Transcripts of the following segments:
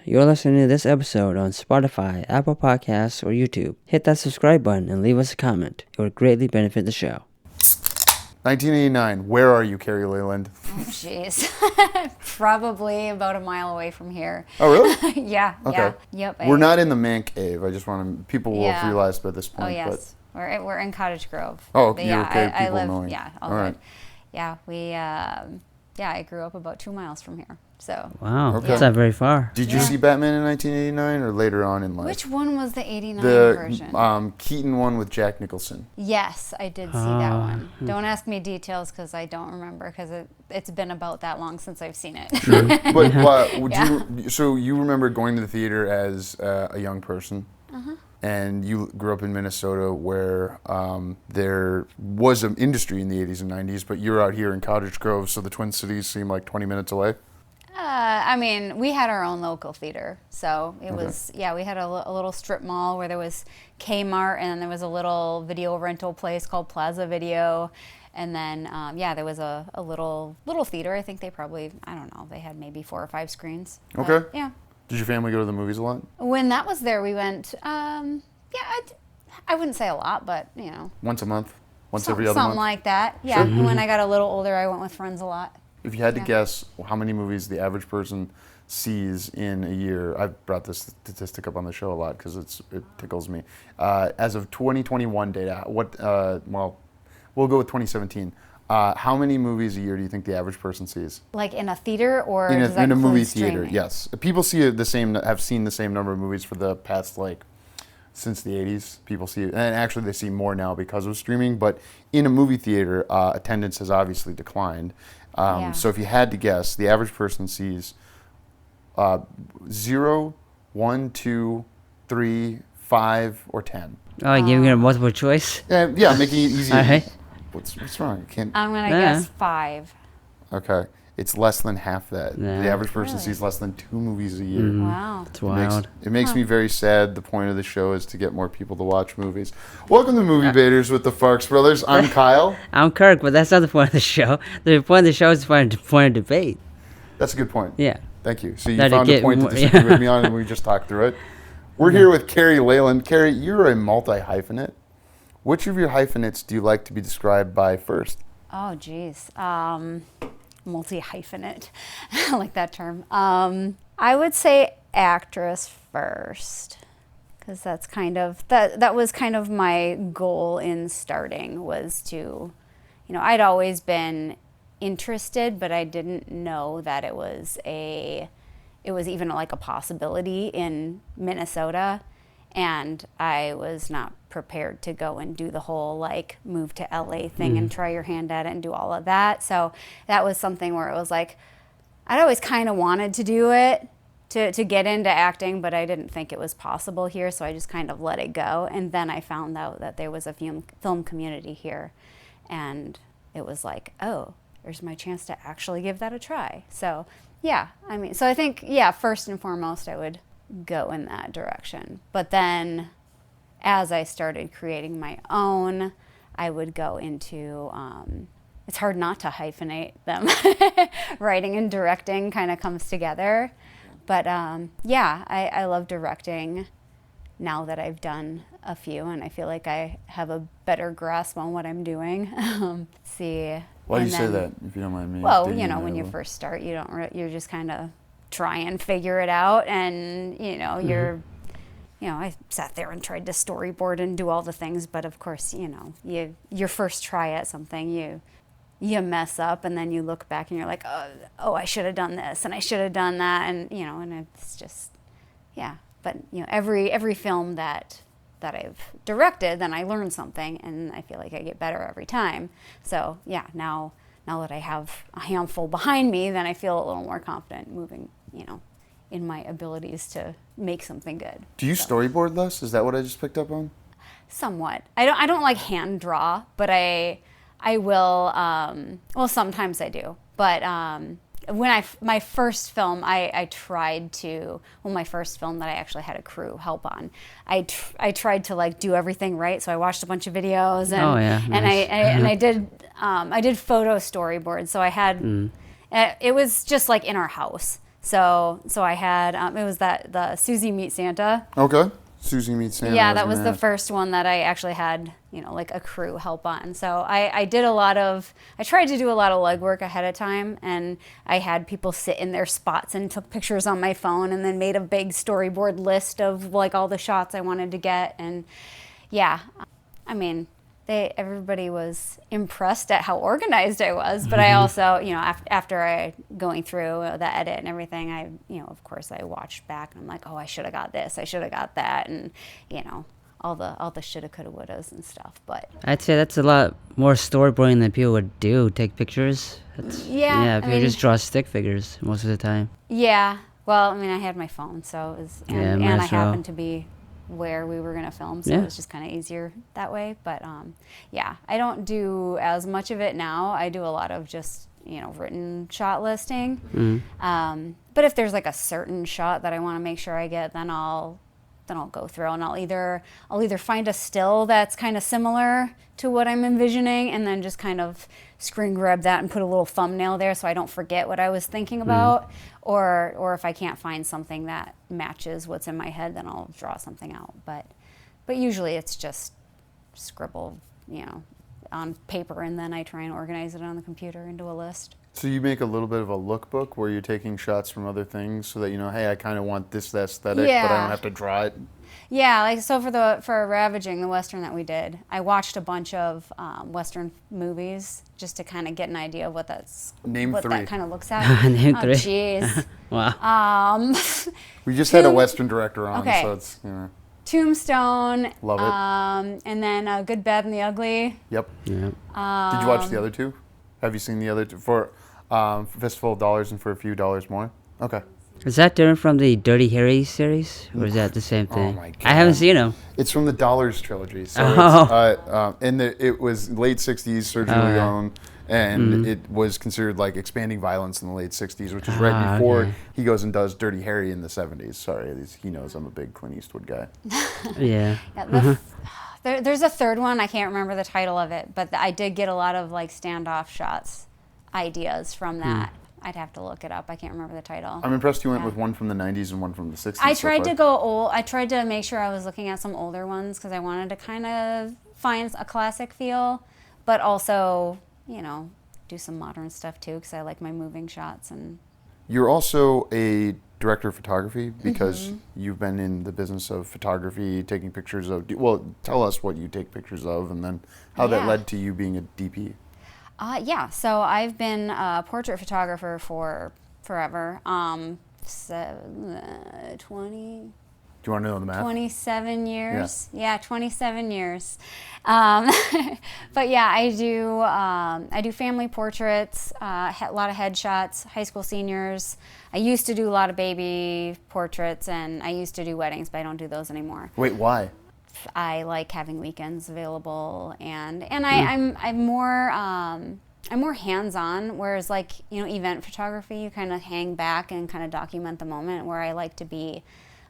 You're listening to this episode on Spotify, Apple Podcasts, or YouTube. Hit that subscribe button and leave us a comment. It would greatly benefit the show. 1989. Where are you, Kari Layland? Oh, jeez. Probably about a mile away from here. Oh, really? Yeah. Okay. Yeah. Yep. We're not in the man cave. I just want to. People will have realized by this point. Oh, yes. We're in Cottage Grove. Oh, but you're yeah, okay. I People live. knowing. Yeah. All right. Yeah. I grew up about 2 miles from here. So. Wow, Okay. that's not very far. Did you see Batman in 1989 or later on in life? Which one was the 89 version? The Keaton one with Jack Nicholson. Yes, I did see that one. Don't ask me details because I don't remember because it's been about that long since I've seen it. True. But so you remember going to the theater as a young person? Uh-huh. And you grew up in Minnesota where there was an industry in the 80s and 90s, but you're out here in Cottage Grove, so the Twin Cities seem like 20 minutes away? I mean, we had our own local theater, so it was, we had a little strip mall where there was Kmart, and then there was a little video rental place called Plaza Video, and then, there was a little theater. I think they probably, I don't know, they had maybe 4 or 5 screens. Okay. Yeah. Did your family go to the movies a lot? When that was there, we went, I wouldn't say a lot, but, you know. Once a month? Once every other month? Something like that, yeah. Sure. And when I got a little older, I went with friends a lot. If you had to guess how many movies the average person sees in a year, I've brought this statistic up on the show a lot because it tickles me. As of 2021 data, we'll go with 2017. How many movies a year do you think the average person sees? Like in a theater or in does that a movie include theater? streaming? Yes, people see have seen the same number of movies for the past since the 80s. People see it, and actually they see more now because of streaming. But in a movie theater, attendance has obviously declined. So if you had to guess, the average person sees 0, 1, 2, 3, 5, or 10. Oh, you're giving it a multiple choice? Yeah, making it easy. All right. What's wrong? I'm gonna guess 5. Okay, it's less than half that. Yeah. The average person Really? sees less than 2 movies a year. Wow. It's wild. It makes me very sad. The point of the show is to get more people to watch movies. Welcome to Movie Baiters with the Farx brothers. I'm Kyle. I'm Kirk, but that's not the point of the show. The point of the show is the point of debate. That's a good point. Yeah. Thank you. So you Now to found a get point more- to disagree with me on, and we just talked through it. We're here with Kari Layland. Kari, you're a multi-hyphenate. Which of your hyphenates do you like to be described by first? Oh, geez. Multi-hyphenate. I like that term. I would say actress first, because that's kind of, that was kind of my goal in starting, was to, I'd always been interested, but I didn't know that it was even like a possibility in Minnesota. And I was not prepared to go and do the whole move to LA thing and try your hand at it and do all of that. So that was something where it was like, I'd always kind of wanted to do it, to get into acting, but I didn't think it was possible here. So I just kind of let it go. And then I found out that there was a film community here. And it was like, oh, there's my chance to actually give that a try. So I think, first and foremost, I would go in that direction. But then as I started creating my own, I would go into, it's hard not to hyphenate them. Writing and directing kind of comes together. But I love directing now that I've done a few, and I feel like I have a better grasp on what I'm doing. Why do you say that, if you don't mind me? Well, when you first start, you're just kind of try and figure it out, and I sat there and tried to storyboard and do all the things, but of course, your first try at something, you mess up, and then you look back and you're like, oh, I should have done this and I should have done that, and and it's just but every film that I've directed, then I learn something, and I feel like I get better every time. So now that I have a handful behind me, then I feel a little more confident moving, in my abilities to make something good. Do you storyboard less? Is that what I just picked up on? Somewhat. I don't like hand draw, but I will. Well, sometimes I do. But when my first film, I tried to. Well, my first film that I actually had a crew help on, I tried to do everything right. So I watched a bunch of videos, and and I did photo storyboards. So I had it was just in our house. So I had it was the Susie Meet Santa. Okay. Susie Meets Santa. Yeah, that was the first one that I actually had, like a crew help on. So I tried to do a lot of legwork ahead of time, and I had people sit in their spots and took pictures on my phone, and then made a big storyboard list of like all the shots I wanted to get. And yeah, I mean, everybody was impressed at how organized I was, but I also, after going through the edit and everything, of course I watched back and I'm like, oh, I should have got this, I should have got that, and all the shoulda, coulda, wouldas and stuff. But I'd say that's a lot more storyboarding than people would do. Take pictures. People just draw stick figures most of the time. Yeah, well, I mean, I had my phone, so it was, and I well. happened to be where we were going to film, so it was just kind of easier that way. But I don't do as much of it now. I do a lot of just written shot listing. But if there's like a certain shot that I want to make sure I get, then I'll go through and I'll either find a still that's kind of similar to what I'm envisioning, and then just kind of screen grab that and put a little thumbnail there so I don't forget what I was thinking about. Or if I can't find something that matches what's in my head, then I'll draw something out. But usually it's just scribble, on paper, and then I try and organize it on the computer into a list. So you make a little bit of a lookbook where you're taking shots from other things so that hey, I kind of want this aesthetic, but I don't have to draw it. Yeah, like so for Ravaging, the Western that we did, I watched a bunch of Western movies just to kind of get an idea of what that kind of looks at. Name three. Jeez. Wow. We just had a Western director on, okay. So it's Tombstone. Love it. And then Good, Bad, and the Ugly. Yep. Did you watch the other two? Have you seen the other two? For Fistful of Dollars and For a Few Dollars More? Okay. Is that different from the Dirty Harry series, or is that the same thing? Oh my God. I haven't seen them. It's from the Dollars trilogy. So it was late 60s, Sergio Leone, and it was considered like expanding violence in the late 60s, which is right before he goes and does Dirty Harry in the 70s. Sorry, he knows I'm a big Clint Eastwood guy. Yeah. There's a third one. I can't remember the title of it, but I did get a lot of like standoff shots ideas from that. I'd have to look it up. I can't remember the title. I'm impressed you went with one from the 90s and one from the 60s. I tried to go old. I tried to make sure I was looking at some older ones because I wanted to kind of find a classic feel, but also, do some modern stuff too because I like my moving shots. And you're also a director of photography because you've been in the business of photography, taking pictures of. Well, tell us what you take pictures of, and then how that led to you being a DP. So I've been a portrait photographer for forever. 20. Do you want to know the math? 27 years. Yeah, 27 years. But yeah, I do family portraits, a lot of headshots, high school seniors. I used to do a lot of baby portraits, and I used to do weddings, but I don't do those anymore. Wait, why? I like having weekends available, and I'm more hands-on, whereas like event photography, you kind of hang back and kind of document the moment, where I like to be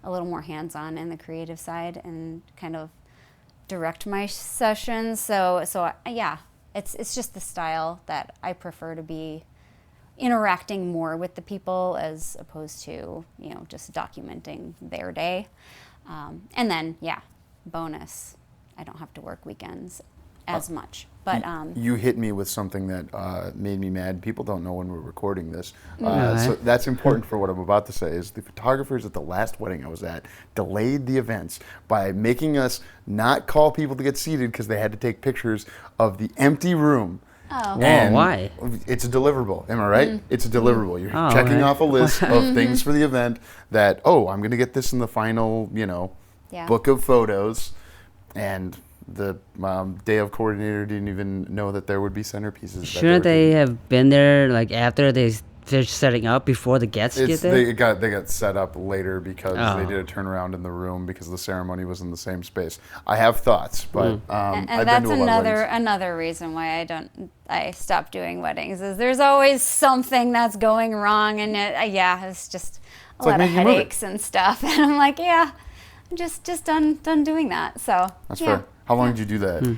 a little more hands-on in the creative side and kind of direct my sessions. So yeah, it's just the style that I prefer, to be interacting more with the people as opposed to just documenting their day. And then bonus, I don't have to work weekends as much. But you hit me with something that made me mad. People don't know when we're recording this, so that's important for what I'm about to say. Is the photographers at the last wedding I was at delayed the events by making us not call people to get seated because they had to take pictures of the empty room. Oh. And why? It's a deliverable. Am I right? It's a deliverable. You're checking off a list of things for the event that, I'm going to get this in the final, book of photos. And the day of coordinator didn't even know that there would be centerpieces. Shouldn't they have been there like after they're setting up, before the guests get there? They got set up later because they did a turnaround in the room because the ceremony was in the same space. I have thoughts, but and I've that's been to a lot of weddings. another reason why I stopped doing weddings, is there's always something that's going wrong, and it's just a lot of headaches and stuff, and I'm like, I'm just done doing that. So that's fair. How long did you do that?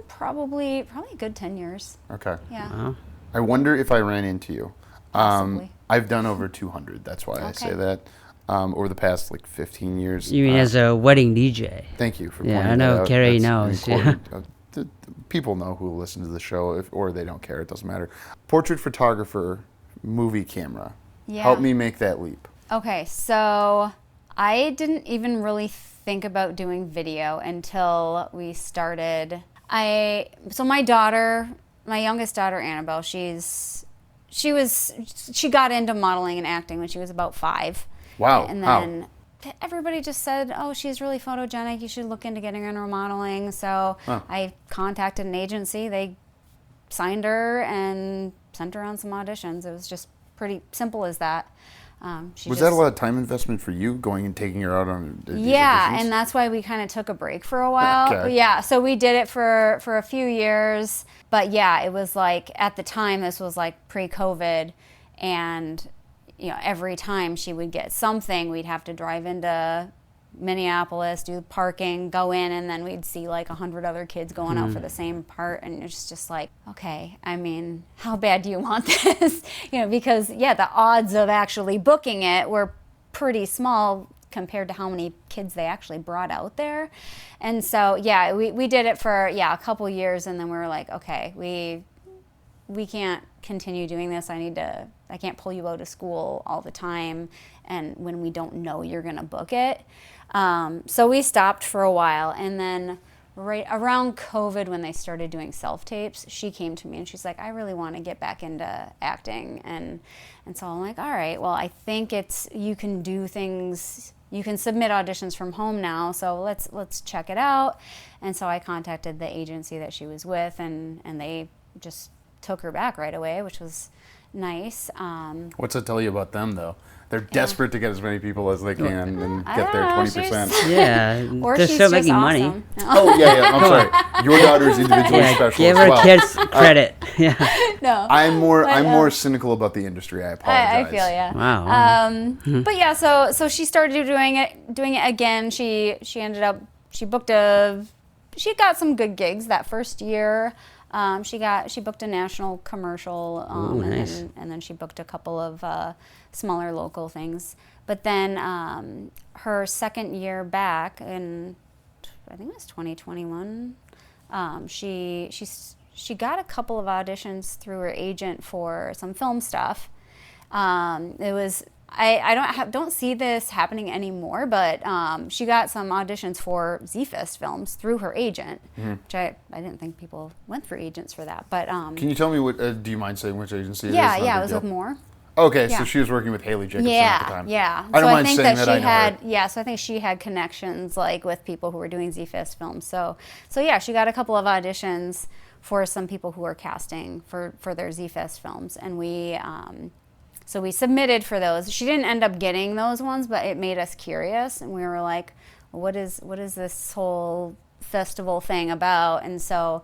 Probably a good 10 years. Okay. Yeah. Wow. I wonder if I ran into you. Possibly. I've done over 200. That's why I say that. Over the past like 15 years. You mean as a wedding DJ? Thank you for pointing that out. Yeah, I know Kari knows. People know who listen to the show, or they don't care. It doesn't matter. Portrait photographer, movie camera. Yeah. Help me make that leap. Okay, so I didn't even really think about doing video until we started. So my daughter, my youngest daughter Annabelle, she got into modeling and acting when she was about 5. Wow. And then everybody just said, oh, she's really photogenic. You should look into getting her into modeling. So I contacted an agency. They signed her and sent her on some auditions. It was just pretty simple as that. Was that a lot of time investment for you, going and taking her out on these Yeah, auditions? and that's why we kind of took a break for a while. Okay. Yeah, so we did it for a few years. But yeah, it was like, at the time, this was like pre-COVID, and every time she would get something, we'd have to drive into Minneapolis, do parking, go in, and then we'd see like 100 other kids going out for the same part, and it's just like, okay, I mean, how bad do you want this? Because the odds of actually booking it were pretty small compared to how many kids they actually brought out there. And so we did it for a couple years, and then we were like, okay, we can't continue doing this. I can't pull you out of school all the time, and when we don't know you're gonna book it. So we stopped for a while, and then right around COVID, when they started doing self-tapes, she came to me and she's like, I really want to get back into acting. And so I'm like, all right, well, I think you can do things, you can submit auditions from home now, so let's check it out. And so I contacted the agency that she was with, and they just took her back right away, which was nice. What's that tell you about them, though? They're desperate to get as many people as they can and get their 20%. Yeah, or they're she's still just making awesome. money. Oh, yeah, I'm sorry. Your daughter is individually special give as her well. kids credit. No, I'm more cynical about the industry. I apologize. I feel ya. Wow. But yeah, so she started doing it again. She ended up, she got some good gigs that first year. She booked a national commercial, nice. and then she booked a couple of smaller local things. But then her second year back in, I think it was 2021, she got a couple of auditions through her agent for some film stuff. It was, I don't see this happening anymore, but she got some auditions for Z-Fist films through her agent, which I didn't think people went for agents for that. But can you tell me what? Do you mind saying which agency it is? Yeah, it was with Moore. Okay, Yeah. so she was working with Haley Jacobson at the time. Yeah. I don't so mind I think saying that that I she know had, her. so I think she had connections like with people who were doing Z-Fist films. So yeah, she got a couple of auditions for some people who were casting for their Z-Fist films, and so we submitted for those. She didn't end up getting those ones, but it made us curious, and we were like, what is this whole festival thing about? And so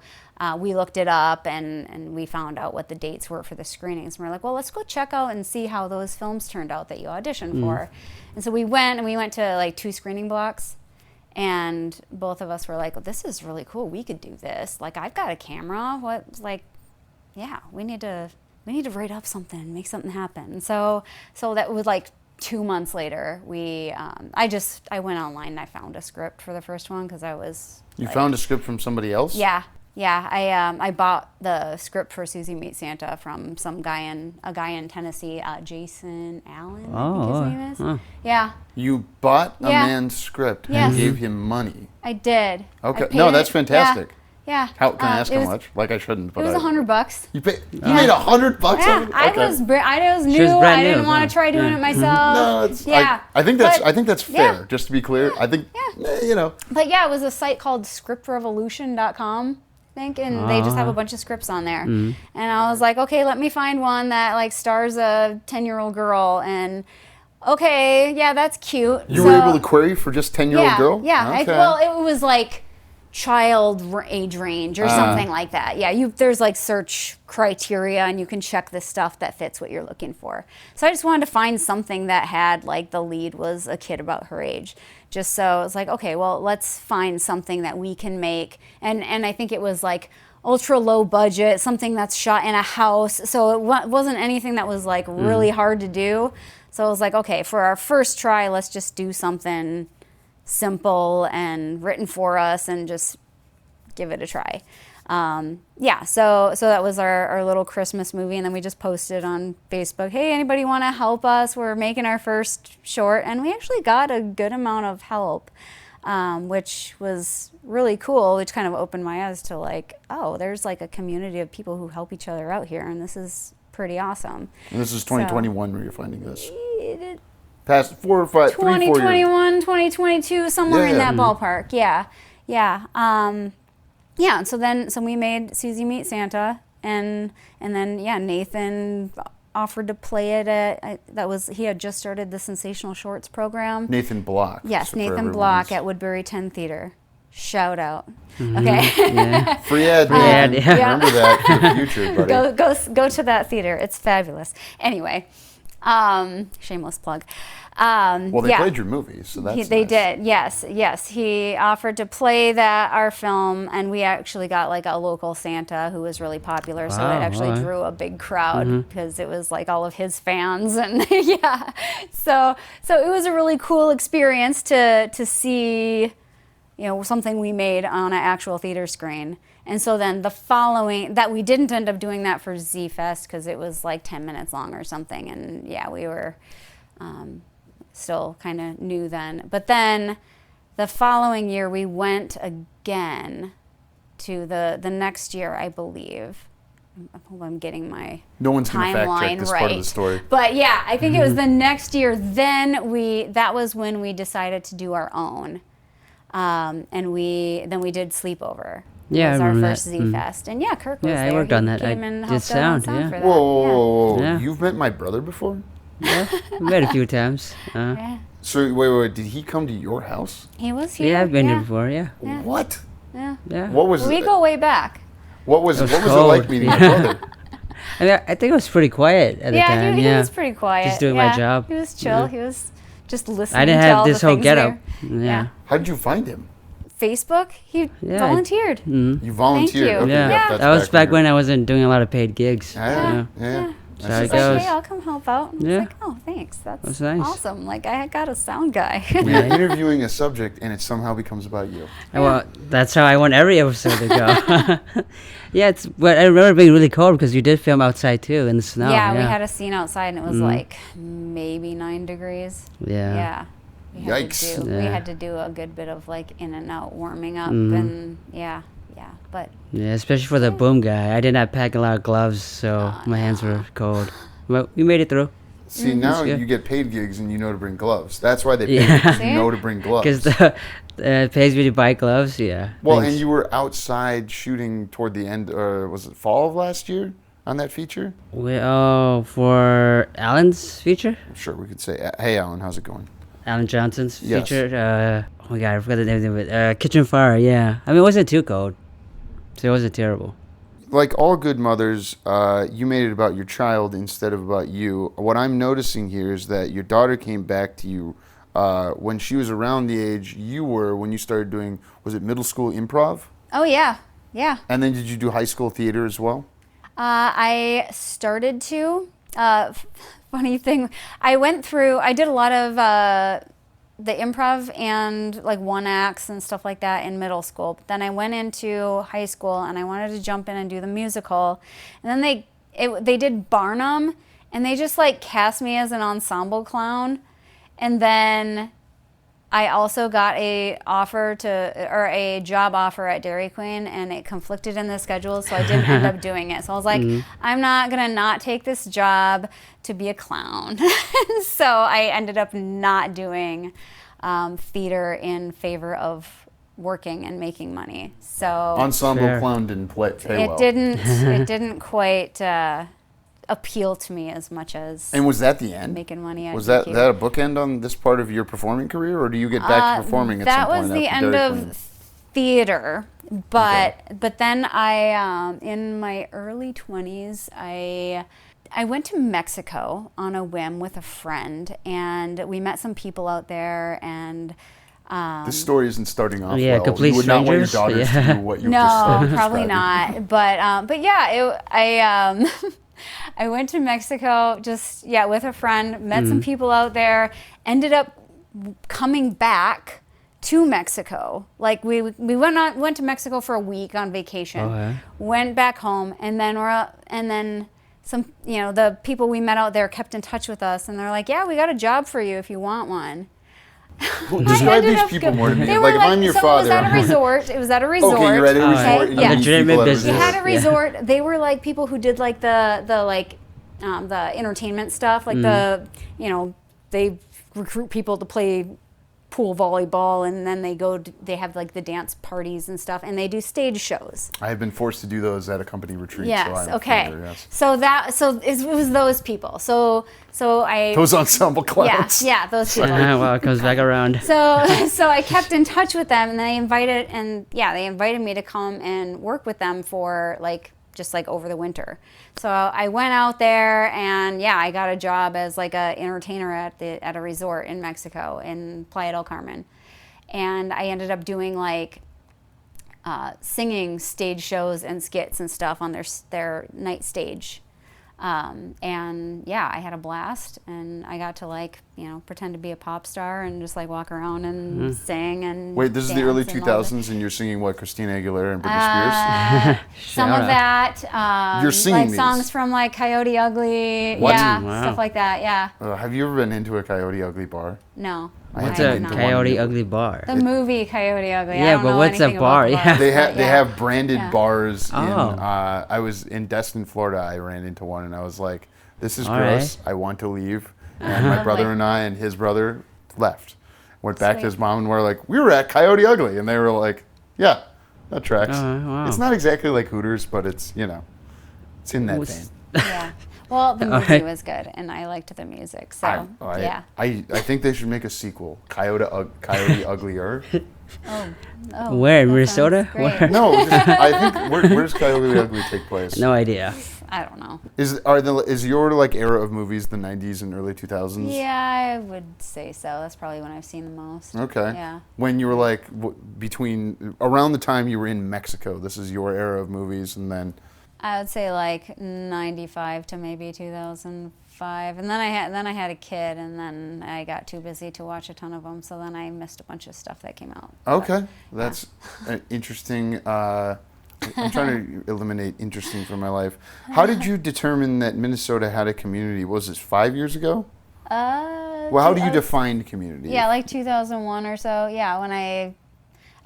we looked it up, and we found out what the dates were for the screenings. And we're like, well, let's go check out and see how those films turned out that you auditioned for. And so we went to like 2 screening blocks, and both of us were like, well, this is really cool. We could do this. Like, I've got a camera. We need to write up something, make something happen. So that was like 2 months later. I went online and I found a script for the first one because I was. You found a script from somebody else? Yeah. I bought the script for Susie Meets Santa from a guy in Tennessee, Jason Allen. I think his name is. Huh. Yeah. You bought a Yeah. man's script Yes. and gave him money. I did. Okay. I paid No, that's it. fantastic. Yeah. How can I ask it how was- much? Like I shouldn't, but It was $100. You made $100 on Yeah, it? I Okay. was new. She was brand I didn't new, want yeah. to try doing Yeah. it myself. No, it's, yeah. I think that's fair. yeah. Just to be clear, I think But yeah, it was a site called scriptrevolution.com, I think, and they just have a bunch of scripts on there. And I was like, okay, let me find one that like stars a 10-year-old girl, and okay, yeah, that's cute. You were able to query for just 10-year-old girl? Yeah. Okay. It was like child age range or something like that. Yeah, there's like search criteria, and you can check the stuff that fits what you're looking for. So I just wanted to find something that had like the lead was a kid about her age. Just so it's like, okay, well, let's find something that we can make. And I think it was like ultra low budget, something that's shot in a house. So it wasn't anything that was like really hard to do. So I was like, okay, for our first try, let's just do something simple and written for us and just give it a try. So that was our little Christmas movie, and then we just posted on Facebook, hey, anybody want to help us? We're making our first short, and we actually got a good amount of help, which was really cool, which kind of opened my eyes to like, oh, there's like a community of people who help each other out here, and this is pretty awesome. And this is 2021 where you're finding this. Past 4 or 5, 3, 4 years. 2021, 2022, somewhere in that ballpark. Yeah. And so we made Susie Meet Santa, and then Nathan offered to play it at he had just started the Sensational Shorts program. Nathan Block. Yes, Nathan Block at Woodbury 10 Theater. Shout out. Okay. Yeah. Free ad, man. Remember that for the future, buddy. Go to that theater. It's fabulous. Anyway, shameless plug. They played your movie, so that's They nice. did, yes. He offered to play our film, and we actually got like a local Santa who was really popular, so it actually drew a big crowd because it was like all of his fans, and so it was a really cool experience to see, something we made on an actual theater screen. And so then the following, that we didn't end up doing that for Z-Fest because it was like 10 minutes long or something, and we were still kind of new then. But then the following year we went again to the next year, I believe. I hope I'm getting my No one's going to fact check this part of the story. But I think it was the next year. Then that was when we decided to do our own, and we did Sleepover. Yeah, it was I our remember first that. Z-Fest, and Kirk was there. I worked on that. Came I and did helped out on sound, yeah. for that. Whoa. Yeah. You've met my brother before? Yeah, we met a few times. Yeah. So wait, did he come to your house? He was here. Yeah, I've been here before, yeah. What? Yeah. What was We go way back. What was it cold. like meeting my brother? I think it was pretty quiet at the time. He was pretty quiet. Just doing my job. He was chill. He was just listening. I didn't to have all this the whole things getup. there. Yeah. How did you find him? Facebook. He volunteered. You volunteered. Thank you. Okay, Yeah, that's that was back when when I wasn't doing a lot of paid gigs. Yeah. She's How it like, goes. hey, I'll come help out. And I was like, oh, thanks. That's nice. awesome. Like, I got a sound guy. We're interviewing a subject, and it somehow becomes about you. Well, that's how I want every episode to go. But I remember being really cold because you did film outside too in the snow. We had a scene outside, and it was like maybe 9 degrees. Yeah. Yikes. We had to do a good bit of like in and out warming up, and but especially for the boom guy. I did not pack a lot of gloves, so my hands were cold. But we made it through. See, now you get paid gigs and you know to bring gloves. That's why they pay you, because you know to bring gloves. Because it pays me to buy gloves, Well, and you were outside shooting toward the end, was it fall of last year on that feature? For Alan's feature? Sure, we could say, hey, Alan, how's it going? Alan Johnson's Yes. feature? Oh my god, I forgot the name of it. Kitchen Fire, yeah. I mean, it wasn't too cold, so it wasn't terrible. Like all good mothers, you made it about your child instead of about you. What I'm noticing here is that your daughter came back to you when she was around the age you were when you started doing, was it middle school improv? oh yeah. And then did you do high school theater as well? I started to. Funny thing, I did a lot of the improv and like one acts and stuff like that in middle school. But then I went into high school and I wanted to jump in and do the musical. And then they did Barnum, and they just like cast me as an ensemble clown. And then I also got a job offer at Dairy Queen, and it conflicted in the schedule, so I didn't end up doing it. So I was like, I'm not gonna not take this job to be a clown. So I ended up not doing theater in favor of working and making money. So Ensemble clown didn't pay well. It didn't quite appeal to me as much as And was that the end? making money. Was that a bookend on this part of your performing career, or do you get back to performing at some point? That was the after end Dairy of Queen? theater, but then I in my early 20s I went to Mexico on a whim with a friend, and we met some people out there, and This story isn't starting off Yeah, well. complete You would not want your strangers. daughters to do what you've No, just probably described. not. But yeah, I went to Mexico just with a friend, met some people out there, ended up coming back to Mexico. Like we went to Mexico for a week on vacation. Okay. Went back home, and then some the people we met out there kept in touch with us, and they're like, "Yeah, we got a job for you if you want one." Well, describe these people more to me. They Like, were if I'm your so father. It was at a resort. It was at a resort. Okay, you're at a resort. Okay. and Yeah. you meet Legitimate people at a business. We resort. had a resort. They were like people who did like the entertainment stuff, like they recruit people to play pool volleyball, and then they have like the dance parties and stuff, and they do stage shows. I have been forced to do those at a company retreat. Yes. So I'm Okay. familiar, yes. So it was those people. So I Those ensemble clowns. yeah those people. Well, it comes back around. So I kept in touch with them, and they invited me to come and work with them for just over the winter. So I went out there, and I got a job as like a entertainer at a resort in Mexico in Playa del Carmen, and I ended up doing singing stage shows and skits and stuff on their night stage. And I had a blast, and I got to pretend to be a pop star and just walk around and sing and Wait, this is the early dance and all that. 2000s, and you're singing what, Christina Aguilera and Britney Spears? Some Shout of out. that. You're singing these? songs from Coyote Ugly. What? Yeah, Wow. stuff like that. Yeah. Have you ever been into a Coyote Ugly bar? No. What's I a have not. Coyote Ugly bar? The movie Coyote Ugly. Yeah, I don't but know what's a anything bar? about the Yeah. bars, They but have branded Yeah. bars. Oh. I was in Destin, Florida. I ran into one, and I was like, "This is All gross. right. I want to leave." And my brother and I and his brother left. Went back to Sweet. his mom and were like, "We were at Coyote Ugly," and they were like, "Yeah, that tracks." Wow. It's not exactly like Hooters, but it's it's in that vein. Yeah. Well, the movie Alright. was good, and I liked the music. So yeah. I think they should make a sequel, Coyote Uglier. Oh, Where, in that Minnesota? sounds great. Where? No, I think where does Coyote Ugly take place? No idea. I don't know. Is your era of movies the 90s and early 2000s? Yeah, I would say so. That's probably when I've seen the most. Okay. Yeah. When you were between around the time you were in Mexico, this is your era of movies, and then I would say 95 to maybe 2005, and then I had a kid, and then I got too busy to watch a ton of them, so then I missed a bunch of stuff that came out. okay, that's interesting. I'm trying to eliminate interesting from my life. How did you determine that Minnesota had a community? Was this 5 years ago? Well, how do you define community? Yeah, 2001 or so. Yeah, when I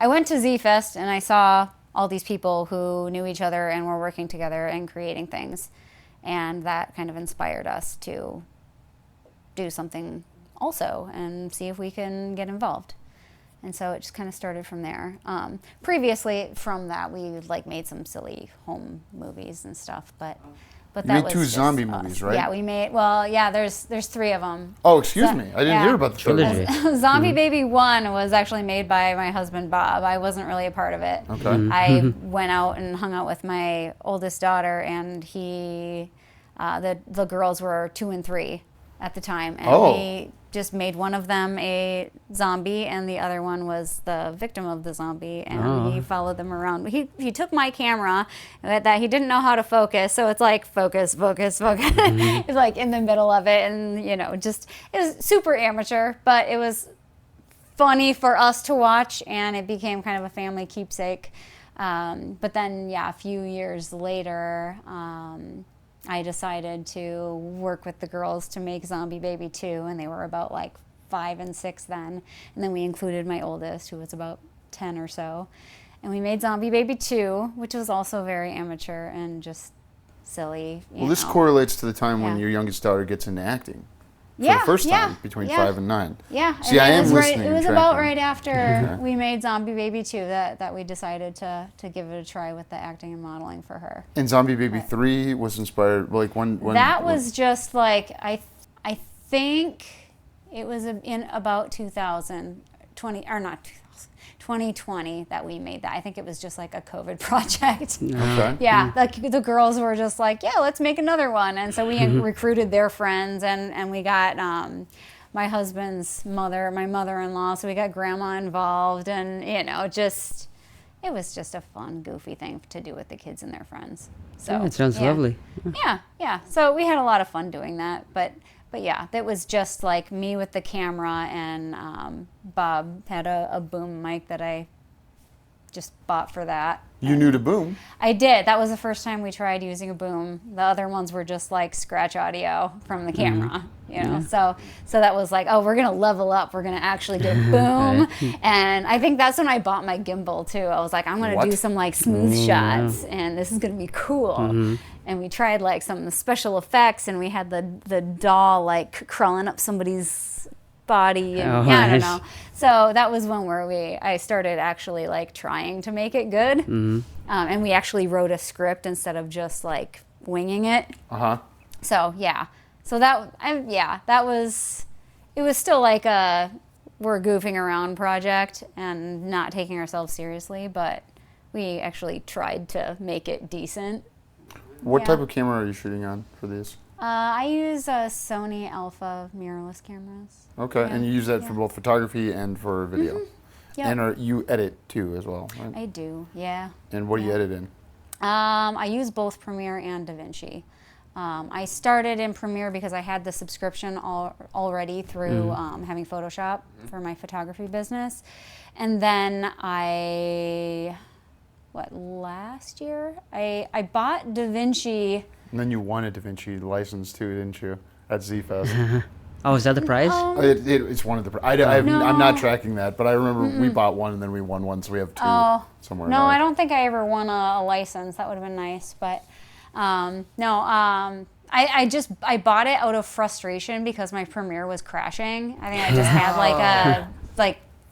went to Z-Fest and I saw all these people who knew each other and were working together and creating things, and that kind of inspired us to do something also and see if we can get involved. And so it just kind of started from there. Previously from that, we made some silly home movies and stuff, but You that made was two just zombie us. movies, right? Yeah, we made. There's 3 of them. Oh, excuse me. I didn't yeah. hear about the third Trilogy. one. Zombie Baby 1 was actually made by my husband Bob. I wasn't really a part of it. Okay. I went out and hung out with my oldest daughter, and the girls were 2 and 3 at the time, and he just made one of them a zombie, and the other one was the victim of the zombie, and he followed them around. He took my camera that he didn't know how to focus, so it's focus. It's in the middle of it, and it was super amateur, but it was funny for us to watch, and it became kind of a family keepsake. But then, a few years later, I decided to work with the girls to make Zombie Baby 2, and they were about 5 and 6 then. And then we included my oldest, who was about 10 or so. And we made Zombie Baby 2, which was also very amateur and just silly. Well, this correlates to the time when Yeah. your youngest daughter gets into acting. For the first time, between 5 and 9. Yeah. See, I am listening. It was and about tracking. right after we made Zombie Baby 2 that we decided to give it a try with the acting and modeling for her. And Zombie Baby 3 was inspired, when That was just I think it was in about 2020 that we made that. I think it was just a COVID project. Okay. Yeah, the girls were just let's make another one. And so we recruited their friends, and we got my husband's mother, my mother-in-law, so we got grandma involved, and it was just a fun, goofy thing to do with the kids and their friends. So Yeah, it sounds lovely. Yeah. So we had a lot of fun doing that, but yeah, that was just like me with the camera, and Bob had a boom mic that I just bought for that. You knew to boom. I did. That was the first time we tried using a boom. The other ones were just like scratch audio from the camera, So that was like, oh, we're gonna level up. We're gonna actually get a boom. And I think that's when I bought my gimbal too. I was like, I'm gonna do some like smooth shots, and this is gonna be cool. And we tried like some of the special effects, and we had the doll like crawling up somebody's body, and I don't know. So that was one where I started actually like trying to make it good, and we actually wrote a script instead of just like winging it. So that was it was still like a we're goofing around project and not taking ourselves seriously, but we actually tried to make it decent. What type of camera are you shooting on for these? I use a Sony Alpha mirrorless cameras. Okay, and you use that for both photography and for video. Yep. And you edit too as well, right? I do, yeah. And what do you edit in? I use both Premiere and DaVinci. I started in Premiere because I had the subscription already through having Photoshop for my photography business. And then last year, I bought DaVinci. And then you won a DaVinci license too, didn't you? At Z-Fest. Oh, is that the prize? It's one of the. I'm not tracking that, but I remember we bought one and then we won one, so we have two somewhere. No, I don't think I ever won a license. That would have been nice, but I bought it out of frustration because my Premiere was crashing. I think I just had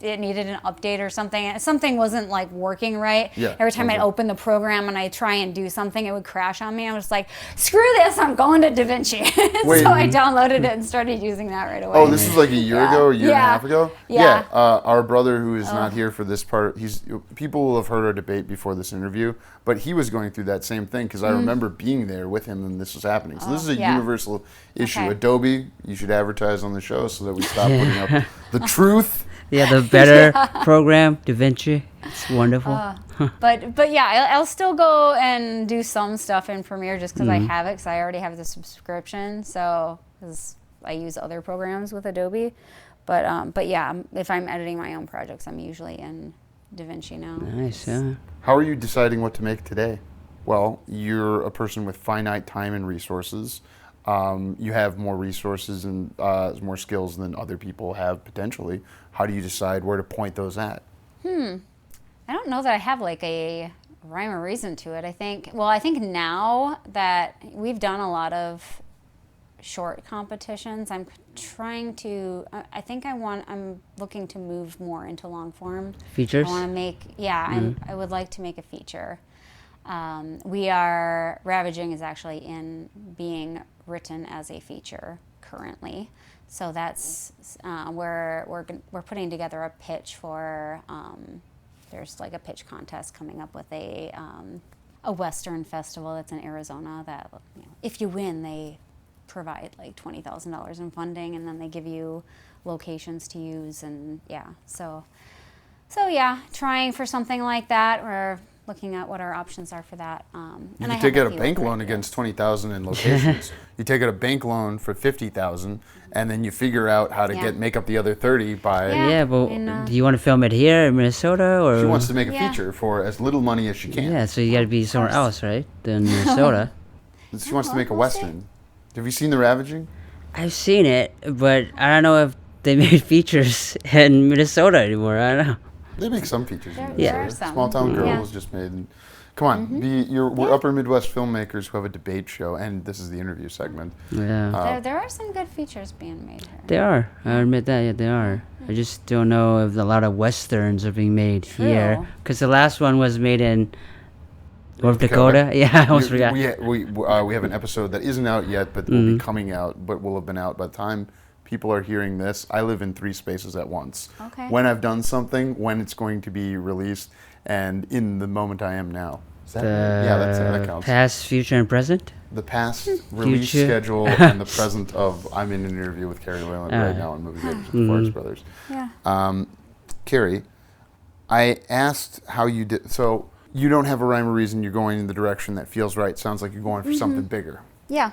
it needed an update or something. Something wasn't like working right. Yeah, Every time I'd open the program and I'd try and do something, it would crash on me. I was like, screw this, I'm going to DaVinci. So I downloaded it and started using that right away. Oh, this was like a year ago, a year and a half ago? Yeah. Our brother who is not here for this part, people will have heard our debate before this interview, but he was going through that same thing because I remember being there with him when this was happening. So this is a universal issue. Okay. Adobe, you should advertise on the show so that we stop putting up the truth. Yeah, the better program, DaVinci. It's wonderful. But yeah, I'll still go and do some stuff in Premiere just because I have it, because I already have the subscription. So, because I use other programs with Adobe. But yeah, if I'm editing my own projects, I'm usually in DaVinci now. Nice, yeah. How are you deciding what to make today? Well, you're a person with finite time and resources. You have more resources and more skills than other people have potentially. How do you decide where to point those at? I don't know that I have like a rhyme or reason to it. I think now that we've done a lot of short competitions, I'm looking to move more into long form. Features? I want to make, I would like to make a feature. Ravaging is actually being written as a feature currently. So that's we're putting together a pitch for. There's like a pitch contest coming up with a Western festival that's in Arizona. That if you win, they provide like $20,000 in funding, and then they give you locations to use, and so trying for something like that. We're looking at what our options are for that. You can take out a bank loan against $20,000 in locations. You take out a bank loan for $50,000, and then you figure out how to make up the other 30 by. Yeah, but do you want to film it here in Minnesota, or? She wants to make a feature for as little money as she can. Yeah, so you got to be somewhere else, right, than Minnesota. She wants to make a Western. Have you seen The Ravaging? I've seen it, but I don't know if they made features in Minnesota anymore. I don't know. They make some features. There are some. Small Town Girl was just made. Come on, we're Upper Midwest filmmakers who have a debate show, and this is the interview segment. Yeah. There are some good features being made here. They are. I admit that. Yeah, they are. I just don't know if a lot of westerns are being made here, because the last one was made in North Dakota. Yeah, I almost forgot. We have an episode that isn't out yet, but will be coming out, but will have been out by the time people are hearing this. I live in 3 spaces at once. Okay. When I've done something, when it's going to be released, and in the moment I am now. That counts. Past, future, and present. The past release Future. schedule and the present of I'm in an interview with Kari Layland right now on MBwTFB with the Farx brothers. Yeah. Kari, I asked how you did. So you don't have a rhyme or reason. You're going in the direction that feels right. Sounds like you're going for something bigger. Yeah.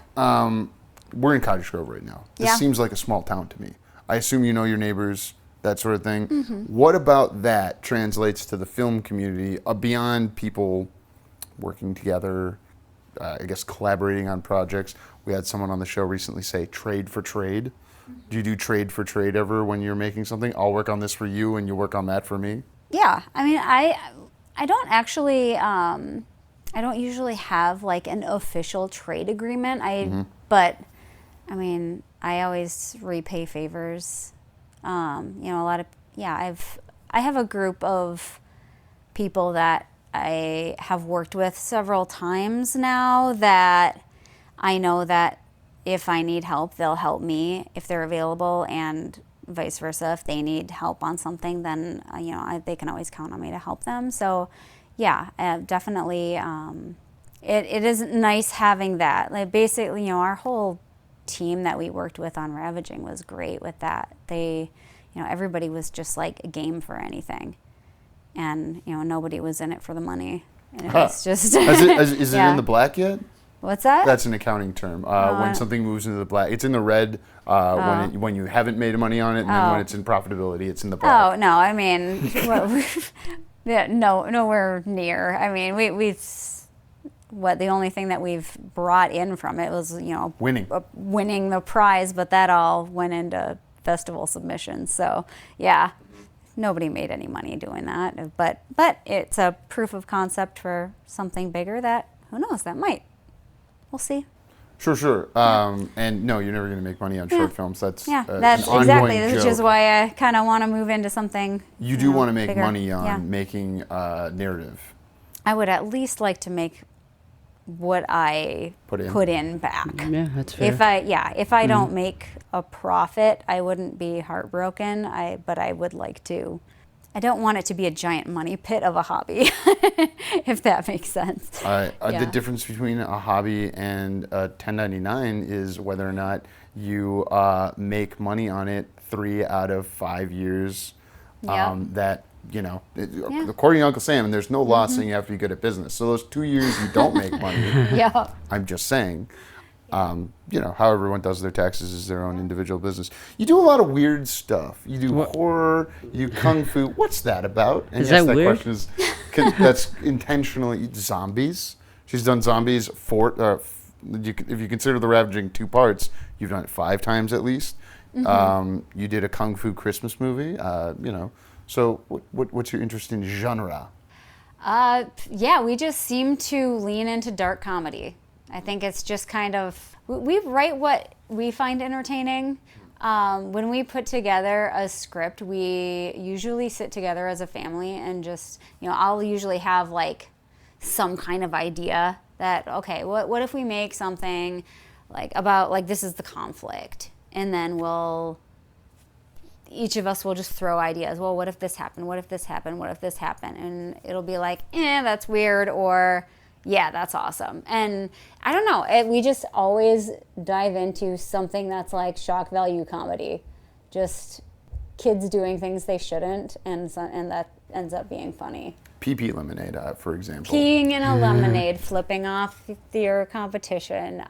We're in Cottage Grove right now. This seems like a small town to me. I assume you know your neighbors, that sort of thing. What about that translates to the film community beyond people working together, I guess collaborating on projects? We had someone on the show recently say trade for trade. Do you do trade for trade ever when you're making something? I'll work on this for you and you work on that for me? Yeah. I mean, I don't actually, I don't usually have like an official trade agreement. But I mean, I always repay favors. You know, I have a group of people that I have worked with several times now that I know that if I need help, they'll help me if they're available, and vice versa. If they need help on something, then you know, they can always count on me to help them. So yeah, definitely it is nice having that. Like basically, you know, our whole team that we worked with on Ravaging was great with that. They, you know, everybody was just like a game for anything, and you know, nobody was in it for the money. And it was just. Is it in the black yet? What's that? That's an accounting term. When something moves into the black, it's in the red when you haven't made money on it, and then when it's in profitability, it's in the black. Oh no, I mean, nowhere near. I mean, the only thing that we've brought in from it was, you know, winning the prize, but that all went into festival submissions. So yeah, nobody made any money doing that. But it's a proof of concept for something bigger that, who knows, that might. We'll see. Sure. And no, you're never going to make money on short films. That's that's an exactly, ongoing which joke. is why I kind of want to move into something. You do want to make bigger. money on making narrative. I would at least like to make what I put in back. Yeah, that's fair. If I don't make a profit, I wouldn't be heartbroken. But I would like to. I don't want it to be a giant money pit of a hobby, if that makes sense. The difference between a hobby and a 1099 is whether or not you make money on it 3 out of 5 years. That, you know, according to Uncle Sam, and there's no law saying you have to be good at business. So those 2 years you don't make money, I'm just saying. You know, how everyone does their taxes is their own individual business. You do a lot of weird stuff. You do horror, you do kung fu. What's that about? And is that weird? Question is, that's intentionally zombies. She's done zombies if you consider the Ravaging 2 parts, you've done it 5 times at least. You did a kung fu Christmas movie. You know, so what's your interest in genre? We just seem to lean into dark comedy. I think it's just kind of, we write what we find entertaining. When we put together a script, we usually sit together as a family and just, you know, I'll usually have like some kind of idea that, okay, what if we make something like about, like, this is the conflict, and then each of us will just throw ideas. Well, what if this happened? What if this happened? What if this happened? And it'll be like, that's weird, or yeah, that's awesome. And I don't know, we just always dive into something that's like shock value comedy. Just kids doing things they shouldn't, and that ends up being funny. Pee-pee lemonade, for example. Peeing in a lemonade, flipping off your competition,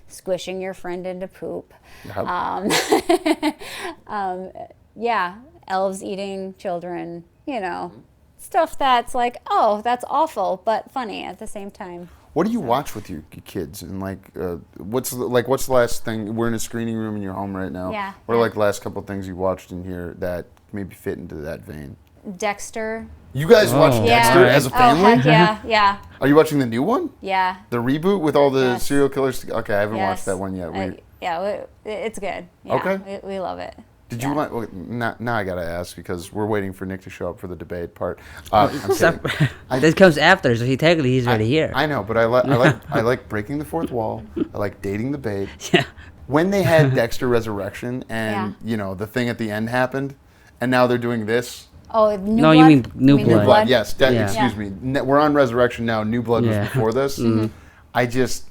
squishing your friend into poop. Elves eating children, you know. Stuff that's like, oh, that's awful, but funny at the same time. What do you watch with your kids? And like, what's the last thing? We're in a screening room in your home right now. Yeah. What are like the last couple of things you watched in here that maybe fit into that vein? Dexter. You guys watch Dexter as a family? Oh, heck yeah. Are you watching the new one? Yeah. The reboot with all the serial killers? Okay, I haven't watched that one yet. It's good. Yeah, okay. We love it. Did you like? Well, now I gotta ask because we're waiting for Nick to show up for the debate part. That comes after, so he's already here. I know, but I like breaking the fourth wall. I like dating the bait. Yeah. When they had Dexter Resurrection and you know the thing at the end happened, and now they're doing this. Oh, New No, Blood? you mean New New Blood. New Blood, yes. Yeah. Excuse me. We're on Resurrection now. New Blood was Yeah. before this. I just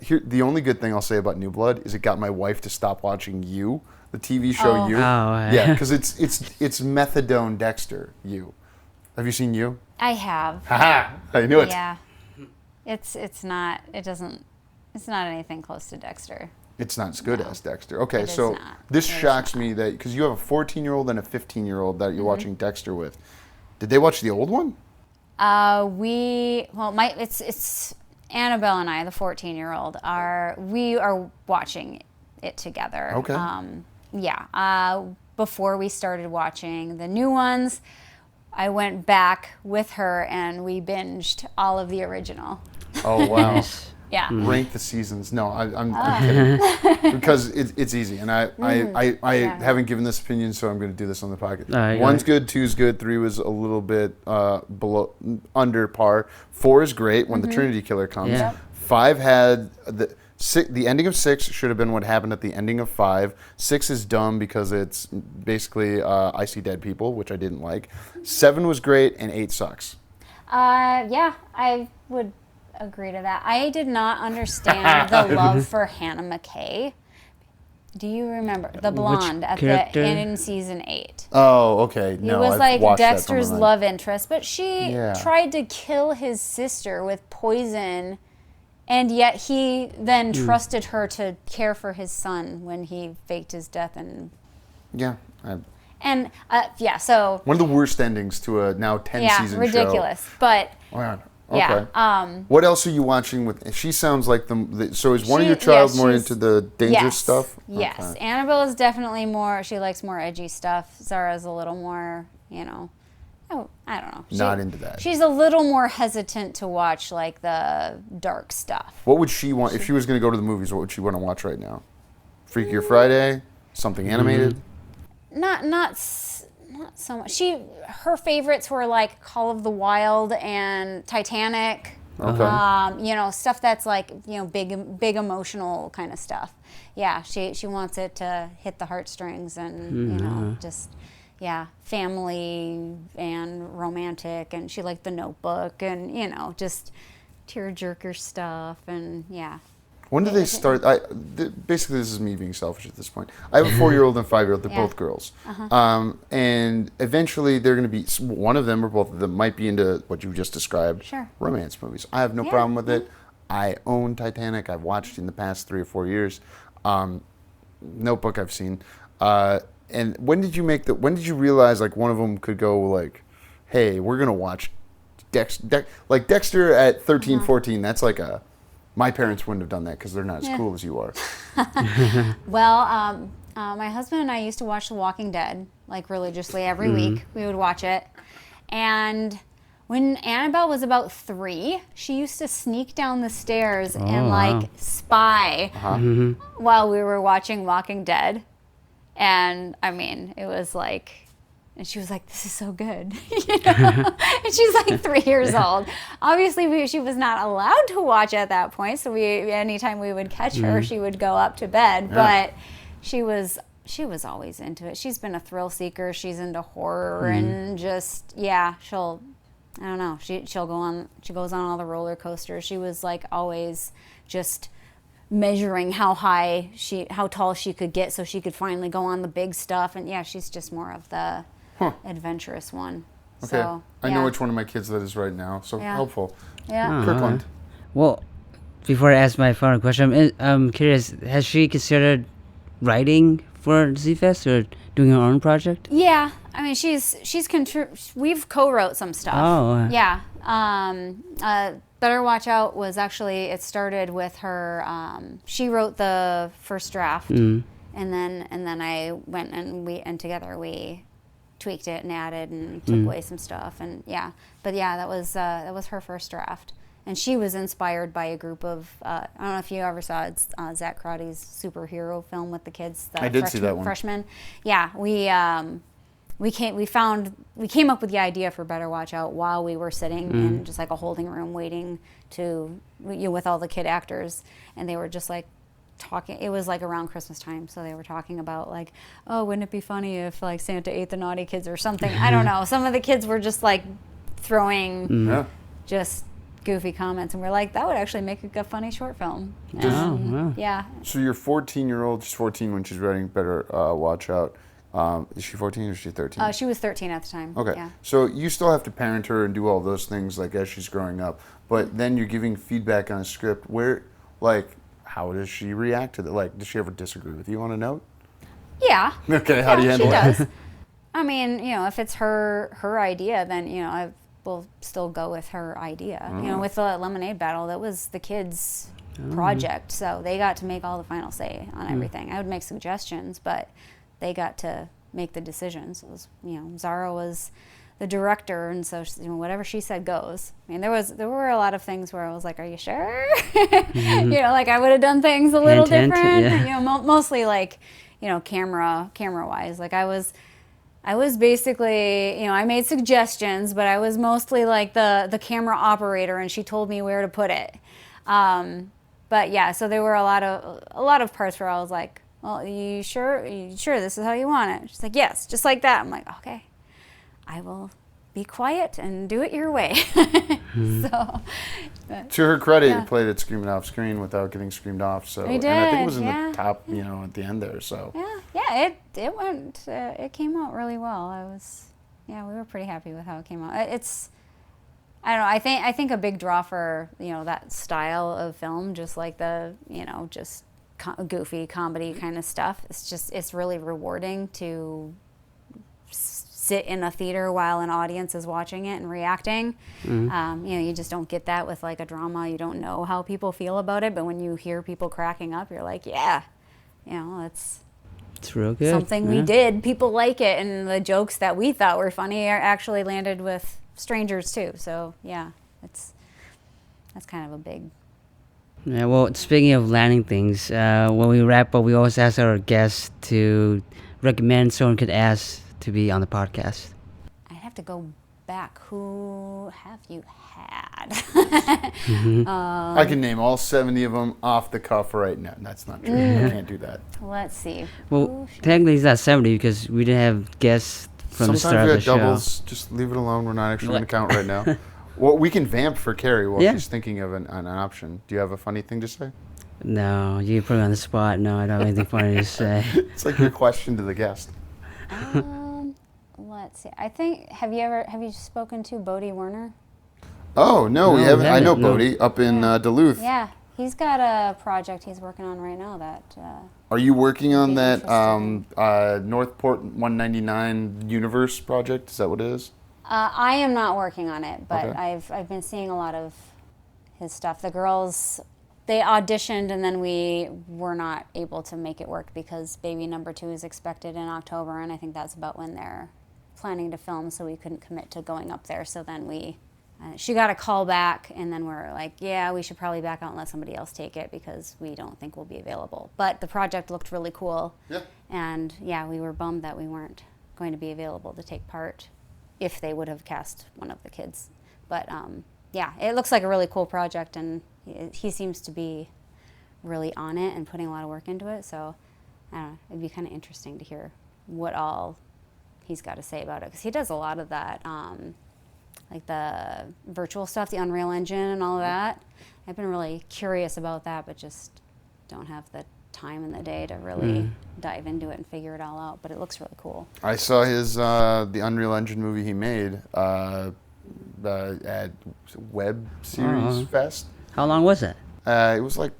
here the only good thing I'll say about New Blood is it got my wife to stop watching You, the TV show You. Oh, Yeah, because it's methadone Dexter. You. Have you seen You? I have. Haha! I knew it. Yeah. It's not anything close to Dexter. It's not as good as Dexter. Okay, It is so not. this It is shocks me that because you have a 14-year-old and a 15-year-old that you're watching Dexter with. Did they watch the old one? It's Annabelle and I, the 14-year-old, we are watching it together. Okay. Before we started watching the new ones, I went back with her and we binged all of the original. Oh wow. Yeah. Rank the seasons. No, I'm kidding. Because it's easy, and I haven't given this opinion, so I'm going to do this on the podcast. One's good, two's good, three was a little bit under par. 4 is great when the Trinity Killer comes. Yeah. 5 had the ending of 6 should have been what happened at the ending of 5. 6 is dumb because it's basically I See Dead People, which I didn't like. 7 was great, and 8 sucks. Yeah, I would agree to that. I did not understand the love for Hannah McKay. Do you remember the blonde at character? in season 8? Oh, okay. He No, was I've like watched that Dexter's from love interest, but she Yeah. tried to kill his sister with poison, and yet he then trusted her to care for his son when he faked his death. Yeah. So One of the worst endings to a now 10-season show. ridiculous. But Wow. Okay. yeah, What else are you watching with? She sounds like so is one of your child more she's- into the dangerous yes, stuff? Yes, Okay. Annabelle is definitely more. She likes more edgy stuff. Zara's a little more, I don't know. Not into that. She's a little more hesitant to watch like the dark stuff. What would she want if she was going to go to the movies? What would she want to watch right now? Freakier Friday, something animated. Not so much. Her favorites were like Call of the Wild and Titanic. Okay. Stuff that's like big emotional kind of stuff. Yeah, she wants it to hit the heartstrings and just family and romantic, and she liked The Notebook and just tearjerker stuff and yeah. When did they start? Basically, this is me being selfish at this point. I have a 4-year-old and a 5-year-old. They're both girls. And eventually, they're going to be, one of them or both of them might be into what you just described, Sure. romance movies. I have no problem with it. I own Titanic. I've watched in the past 3 or 4 years. Notebook I've seen. And when did you realize like one of them could go like, hey, we're going to watch like Dexter at 13, 14, that's like my parents wouldn't have done that because they're not as cool as you are. Well, my husband and I used to watch The Walking Dead like religiously every week. We would watch it. And when Annabelle was about 3, she used to sneak down the stairs and like spy while we were watching Walking Dead. And I mean, it was like, and she was like, this is so good. And she's like 3 years old. Obviously, she was not allowed to watch at that point. So anytime we would catch her, she would go up to bed. But she was always into it. She's been a thrill seeker. She's into horror and just, she'll, I don't know. She goes on all the roller coasters. She was like always just measuring how tall she could get so she could finally go on the big stuff. And she's just more of the adventurous one. Okay. So, I know which one of my kids that is right now. So helpful. Yeah. Kirkland. Well, before I ask my final question, I'm curious, has she considered writing for Z-Fest or doing her own project? Yeah. I mean, we've co-wrote some stuff. Oh. Yeah. Better Watch Out was actually, it started with her, she wrote the first draft and then I went and together we tweaked it and added and took away some stuff and but that was her first draft, and she was inspired by a group of I don't know if you ever saw it, Zach Crotty's superhero film with the kids. I did see that one. Freshmen. Yeah, we came up with the idea for Better Watch Out while we were sitting in just like a holding room waiting with all the kid actors, and they were just like, talking, it was like around Christmas time, so they were talking about like, oh, wouldn't it be funny if like Santa ate the naughty kids or something. I don't know, some of the kids were just like throwing just goofy comments, and we're like, that would actually make a funny short film. Yeah. So your 14-year-old, she's 14 when she's writing Better Watch Out. Is she 14 or is she 13? She was 13 at the time. Okay. Yeah. So you still have to parent her and do all those things like as she's growing up, but then you're giving feedback on a script. Where, like, how does she react to that? Like, does she ever disagree with you on a note? Yeah. Okay. How do you handle that? it? She does. I mean, if it's her idea, then I will still go with her idea. With the lemonade battle, that was the kids' project, so they got to make all the final say on everything. I would make suggestions, but they got to make the decisions. It was, Zara was the director, and so whatever she said goes. I mean, there were a lot of things where I was like, "Are you sure?" Like I would have done things a little different. Mostly like, camera wise. Like I was basically, I made suggestions, but I was mostly like the camera operator, and she told me where to put it. But yeah, so there were a lot of parts where I was like, well, you sure this is how you want it? She's like, yes, just like that. I'm like, okay, I will be quiet and do it your way. So, to her credit, you played it screaming off screen without getting screamed off. So, I did, and I think it was in the top, at the end there. So it went. It came out really well. We were pretty happy with how it came out. I don't know. I think a big draw for that style of film, just like the just goofy comedy kind of stuff. It's really rewarding to sit in a theater while an audience is watching it and reacting. You just don't get that with like a drama. You don't know how people feel about it, but when you hear people cracking up, you're like, it's real good. Something we did. People like it, and the jokes that we thought were funny are actually landed with strangers too. So that's kind of a big. Yeah, well, speaking of landing things, when we wrap up, we always ask our guests to recommend someone could ask to be on the podcast. I'd have to go back. Who have you had? I can name all 70 of them off the cuff right now. That's not true. I can't do that. Let's see. Well, technically it's not 70 because we didn't have guests from the start of the show. Sometimes we have doubles. Just leave it alone. We're not actually going to count right now. Well, we can vamp for Kari while she's thinking of an option. Do you have a funny thing to say? No, you put me on the spot. No, I don't have anything funny to say. It's like your question to the guest. Let's see. I think have you spoken to Bodie Werner? Oh no, we haven't. I know Bodie up in Duluth. Yeah, he's got a project he's working on right now. That. Are you working on that Northport 199 Universe project? Is that what it is? I am not working on it, but Okay. I've been seeing a lot of his stuff. The girls, they auditioned, and then we were not able to make it work because baby number 2 is expected in October, and I think that's about when they're planning to film, so we couldn't commit to going up there. So then she got a call back, and then we're like, yeah, we should probably back out and let somebody else take it because we don't think we'll be available. But the project looked really cool, and we were bummed that we weren't going to be available to take part if they would have cast one of the kids. But it looks like a really cool project, and he seems to be really on it and putting a lot of work into it. So I don't know, it'd be kind of interesting to hear what all he's got to say about it, because he does a lot of that, like the virtual stuff, the Unreal Engine and all of that. I've been really curious about that, but just don't have the time in the day to really dive into it and figure it all out. But it looks really cool. I saw his the Unreal Engine movie he made at Web Series Fest. How long was it? It was like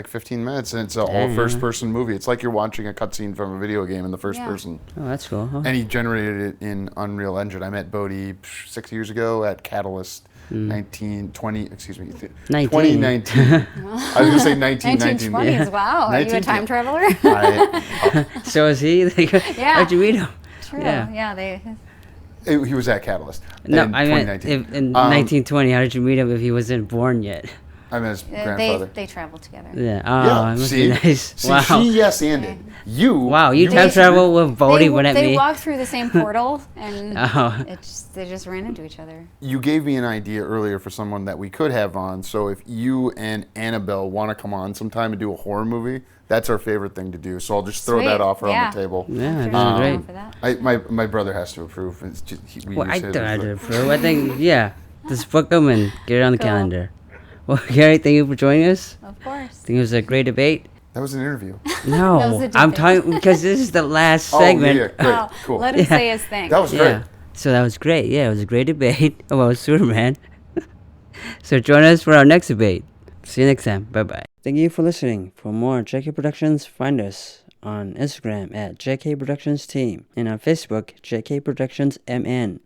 15 minutes, and it's an all first-person movie. It's like you're watching a cutscene from a video game in the first person. Oh, that's cool. Huh? And he generated it in Unreal Engine. I met Bodie 6 years ago at Catalyst. 2019. I was going to say 1919. 1920s, wow. Are you a time traveler? So is he? How'd you meet him? True. Yeah. He was at Catalyst No, in I meant 2019. in 1920. How did you meet him if he wasn't born yet? I mean, his grandfather. They travel together. Yeah. Oh, Yeah, it must see? be nice. See, Wow. she yes-anded. You Time travel with Bodhi, wouldn't it They be? walked through the same portal, and Oh. they just ran into each other. You gave me an idea earlier for someone that we could have on. So if you and Annabelle want to come on sometime and do a horror movie, that's our favorite thing to do. So I'll just throw that Sweet. offer on Yeah. the table. Yeah, Sure, that'd be down great. for that. My brother has to approve. It's just, Well, I don't have to approve. I think, yeah. Just book them and get it on the Cool. calendar. Well, Kari, thank you for joining us. Of course. I think it was a great debate. That was an interview. No, That was a I'm debate. talking because this is the last Oh, segment. yeah, great, Oh, cool. let him say his thing. That was great. Yeah. So that was great. Yeah, it was a great debate about Superman. So join us for our next debate. See you next time. Bye-bye. Thank you for listening. For more JK Productions, find us on Instagram at JK Productions Team and on Facebook, JK Productions MN.